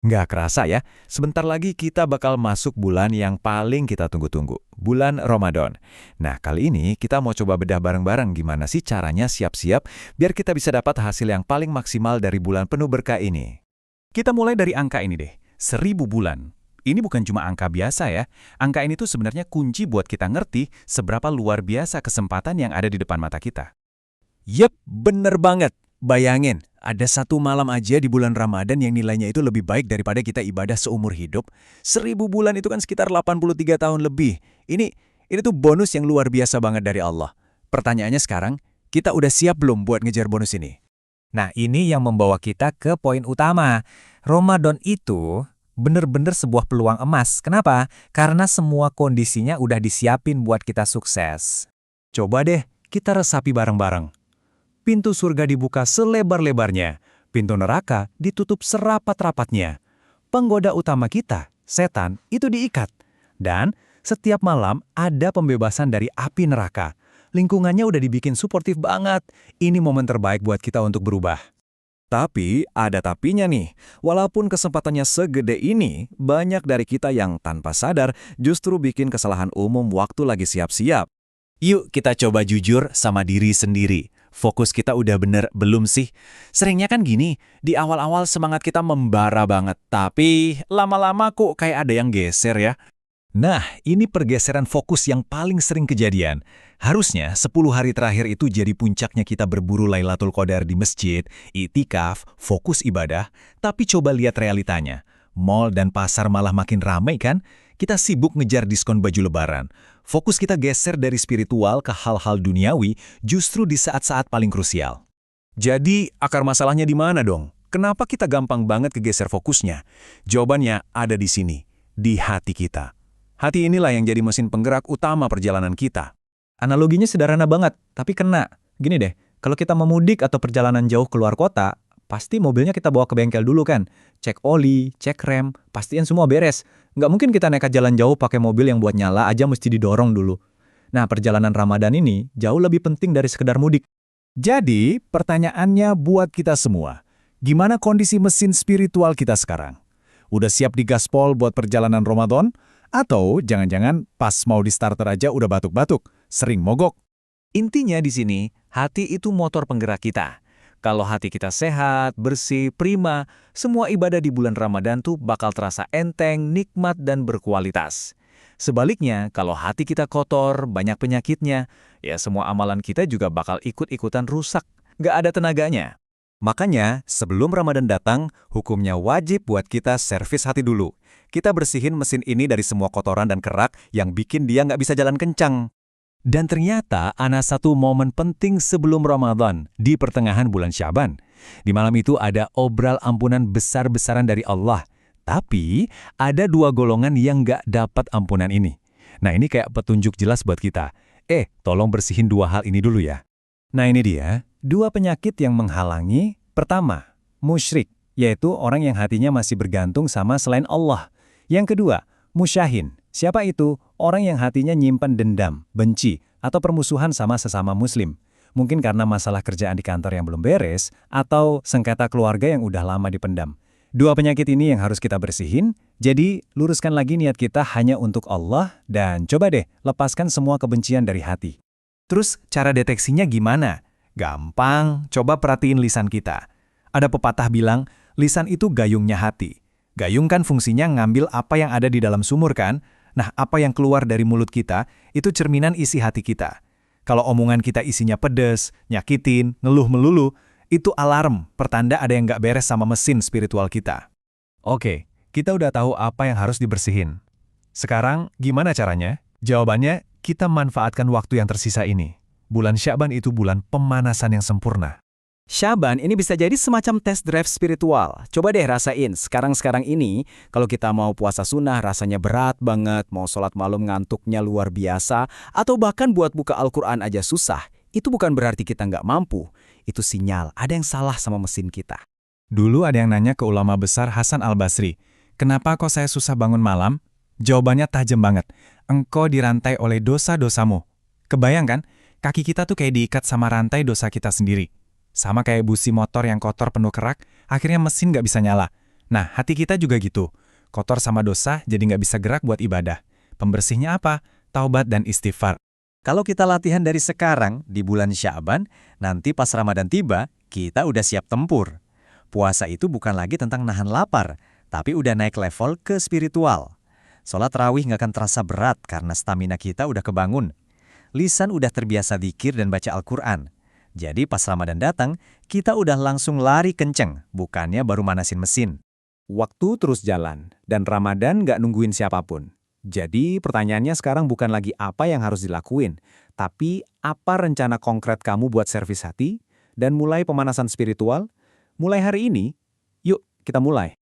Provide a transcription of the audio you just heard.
Nggak kerasa ya, sebentar lagi kita bakal masuk bulan yang paling kita tunggu-tunggu, bulan Ramadan. Nah, kali ini kita mau coba bedah bareng-bareng gimana sih caranya siap-siap biar kita bisa dapat hasil yang paling maksimal dari bulan penuh berkah ini. Kita mulai dari angka ini deh, 1.000 bulan. Ini bukan cuma angka biasa ya, angka ini tuh sebenarnya kunci buat kita ngerti seberapa luar biasa kesempatan yang ada di depan mata kita. Yep, bener banget. Bayangin, ada satu malam aja di bulan Ramadan yang nilainya itu lebih baik daripada kita ibadah seumur hidup. 1.000 bulan itu kan sekitar 83 tahun lebih. Ini tuh bonus yang luar biasa banget dari Allah. Pertanyaannya sekarang, kita udah siap belum buat ngejar bonus ini? Nah, ini yang membawa kita ke poin utama. Ramadan itu benar-benar sebuah peluang emas. Kenapa? Karena semua kondisinya udah disiapin buat kita sukses. Coba deh, kita resapi bareng-bareng. Pintu surga dibuka selebar-lebarnya, pintu neraka ditutup serapat-rapatnya. Penggoda utama kita, setan, itu diikat. Dan setiap malam ada pembebasan dari api neraka. Lingkungannya udah dibikin suportif banget. Ini momen terbaik buat kita untuk berubah. Tapi ada tapinya nih, walaupun kesempatannya segede ini, banyak dari kita yang tanpa sadar justru bikin kesalahan umum waktu lagi siap-siap. Yuk kita coba jujur sama diri sendiri. Fokus kita udah bener belum sih? Seringnya kan gini, di awal-awal semangat kita membara banget, tapi lama-lama kok kayak ada yang geser ya. Nah, ini pergeseran fokus yang paling sering kejadian. Harusnya 10 hari terakhir itu jadi puncaknya kita berburu Lailatul Qadar di masjid, i'tikaf, fokus ibadah, tapi coba lihat realitanya. Mall dan pasar malah makin ramai kan? Kita sibuk ngejar diskon baju lebaran. Fokus kita geser dari spiritual ke hal-hal duniawi justru di saat-saat paling krusial. Jadi, akar masalahnya di mana dong? Kenapa kita gampang banget kegeser fokusnya? Jawabannya ada di sini, di hati kita. Hati inilah yang jadi mesin penggerak utama perjalanan kita. Analoginya sederhana banget, tapi kena. Gini deh, kalau kita memudik atau perjalanan jauh keluar kota, pasti mobilnya kita bawa ke bengkel dulu kan. Cek oli, cek rem, pastiin semua beres. Nggak mungkin kita nekat jalan jauh pakai mobil yang buat nyala aja mesti didorong dulu. Nah, perjalanan Ramadan ini jauh lebih penting dari sekedar mudik. Jadi, pertanyaannya buat kita semua. Gimana kondisi mesin spiritual kita sekarang? Udah siap digaspol buat perjalanan Ramadan? Atau jangan-jangan pas mau di starter aja udah batuk-batuk, sering mogok? Intinya di sini, hati itu motor penggerak kita. Kalau hati kita sehat, bersih, prima, semua ibadah di bulan Ramadan tuh bakal terasa enteng, nikmat, dan berkualitas. Sebaliknya, kalau hati kita kotor, banyak penyakitnya, ya semua amalan kita juga bakal ikut-ikutan rusak, nggak ada tenaganya. Makanya, sebelum Ramadan datang, hukumnya wajib buat kita servis hati dulu. Kita bersihin mesin ini dari semua kotoran dan kerak yang bikin dia nggak bisa jalan kencang. Dan ternyata ada satu momen penting sebelum Ramadan, di pertengahan bulan Syaban. Di malam itu ada obral ampunan besar-besaran dari Allah. Tapi ada 2 golongan yang nggak dapat ampunan ini. Nah, ini kayak petunjuk jelas buat kita. Tolong bersihin 2 hal ini dulu ya. Nah, ini dia, 2 penyakit yang menghalangi. Pertama, musyrik, yaitu orang yang hatinya masih bergantung sama selain Allah. Yang kedua, musyahin. Siapa itu? Orang yang hatinya nyimpan dendam, benci, atau permusuhan sama sesama muslim. Mungkin karena masalah kerjaan di kantor yang belum beres, atau sengketa keluarga yang udah lama dipendam. 2 penyakit ini yang harus kita bersihin, jadi luruskan lagi niat kita hanya untuk Allah, dan coba deh lepaskan semua kebencian dari hati. Terus cara deteksinya gimana? Gampang, coba perhatiin lisan kita. Ada pepatah bilang, lisan itu gayungnya hati. Gayung kan fungsinya ngambil apa yang ada di dalam sumur kan? Nah, apa yang keluar dari mulut kita, itu cerminan isi hati kita. Kalau omongan kita isinya pedes, nyakitin, ngeluh melulu, itu alarm, pertanda ada yang nggak beres sama mesin spiritual kita. Oke, kita udah tahu apa yang harus dibersihin. Sekarang, gimana caranya? Jawabannya, kita manfaatkan waktu yang tersisa ini. Bulan Syaban itu bulan pemanasan yang sempurna. Syaban ini bisa jadi semacam test drive spiritual. Coba deh rasain, sekarang-sekarang ini, kalau kita mau puasa sunnah rasanya berat banget, mau sholat malam ngantuknya luar biasa, atau bahkan buat buka Al-Quran aja susah, itu bukan berarti kita nggak mampu. Itu sinyal, ada yang salah sama mesin kita. Dulu ada yang nanya ke ulama besar Hasan Al-Basri, kenapa kok saya susah bangun malam? Jawabannya tajam banget, engkau dirantai oleh dosa-dosamu. Kebayang kan, kaki kita tuh kayak diikat sama rantai dosa kita sendiri. Sama kayak busi motor yang kotor penuh kerak, akhirnya mesin nggak bisa nyala. Nah, hati kita juga gitu. Kotor sama dosa jadi nggak bisa gerak buat ibadah. Pembersihnya apa? Taubat dan istighfar. Kalau kita latihan dari sekarang, di bulan Sya'ban, nanti pas Ramadan tiba, kita udah siap tempur. Puasa itu bukan lagi tentang nahan lapar, tapi udah naik level ke spiritual. Sholat tarawih nggak akan terasa berat karena stamina kita udah kebangun. Lisan udah terbiasa dzikir dan baca Al-Quran. Jadi pas Ramadan datang, kita udah langsung lari kenceng, bukannya baru manasin mesin. Waktu terus jalan, dan Ramadan nggak nungguin siapapun. Jadi pertanyaannya sekarang bukan lagi apa yang harus dilakuin, tapi apa rencana konkret kamu buat servis hati, dan mulai pemanasan spiritual? Mulai hari ini, yuk kita mulai.